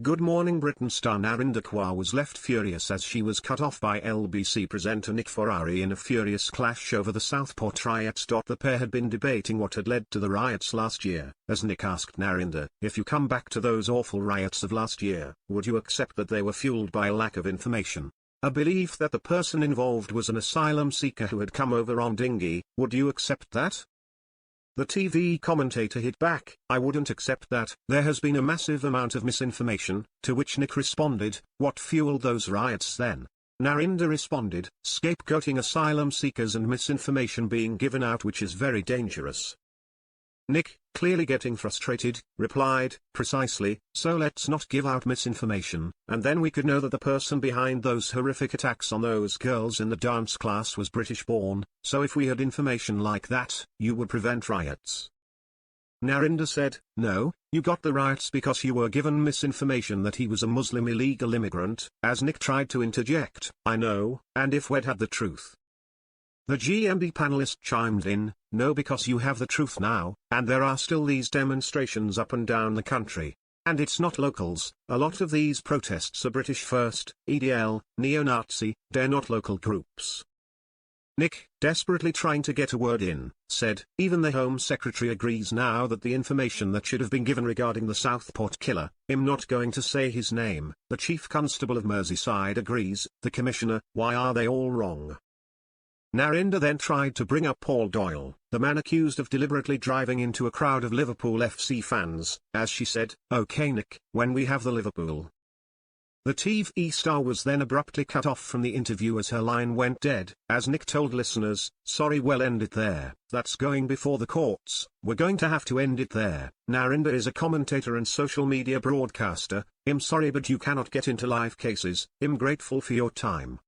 Good Morning Britain star Narinder Kaur was left furious as she was cut off by LBC presenter Nick Ferrari in a furious clash over the Southport riots. The pair had been debating what had led to the riots last year, as Nick asked Narinder, "If you come back to those awful riots of last year, would you accept that they were fueled by a lack of information? A belief that the person involved was an asylum seeker who had come over on dinghy, would you accept that?" The TV commentator hit back, "I wouldn't accept that. There has been a massive amount of misinformation," to which Nick responded, "What fueled those riots then?" Narinder responded, "Scapegoating asylum seekers and misinformation being given out, which is very dangerous." Nick, clearly getting frustrated, replied, "Precisely, so let's not give out misinformation, and then we could know that the person behind those horrific attacks on those girls in the dance class was British-born, so if we had information like that, you would prevent riots." Narinder said, "No, you got the riots because you were given misinformation that he was a Muslim illegal immigrant," as Nick tried to interject, "I know, and if we'd had the truth." The GMB panelist chimed in, "No, because you have the truth now, and there are still these demonstrations up and down the country. And it's not locals, a lot of these protests are British First, EDL, neo-Nazi, they're not local groups." Nick, desperately trying to get a word in, said, "Even the Home Secretary agrees now that the information that should have been given regarding the Southport killer, I'm not going to say his name, the Chief Constable of Merseyside agrees, the Commissioner, why are they all wrong?" Narinder then tried to bring up Paul Doyle, the man accused of deliberately driving into a crowd of Liverpool FC fans, as she said, "OK Nick, when we have the Liverpool." The TV star was then abruptly cut off from the interview as her line went dead, as Nick told listeners, "Sorry, we'll end it there, that's going before the courts, we're going to have to end it there. Narinder is a commentator and social media broadcaster, I'm sorry but you cannot get into live cases, I'm grateful for your time."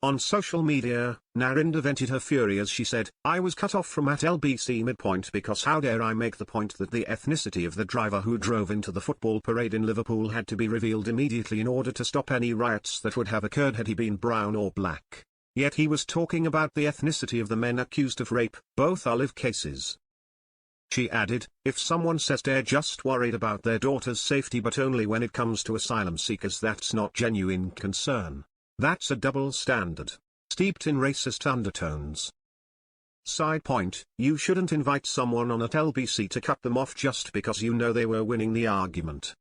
On social media, Narinder vented her fury as she said, "I was cut off from at LBC midpoint because how dare I make the point that the ethnicity of the driver who drove into the football parade in Liverpool had to be revealed immediately in order to stop any riots that would have occurred had he been brown or black. Yet he was talking about the ethnicity of the men accused of rape, both are live cases." She added, "If someone says they're just worried about their daughter's safety but only when it comes to asylum seekers, that's not genuine concern. That's a double standard, steeped in racist undertones." Side point, you shouldn't invite someone on at LBC to cut them off just because you know they were winning the argument.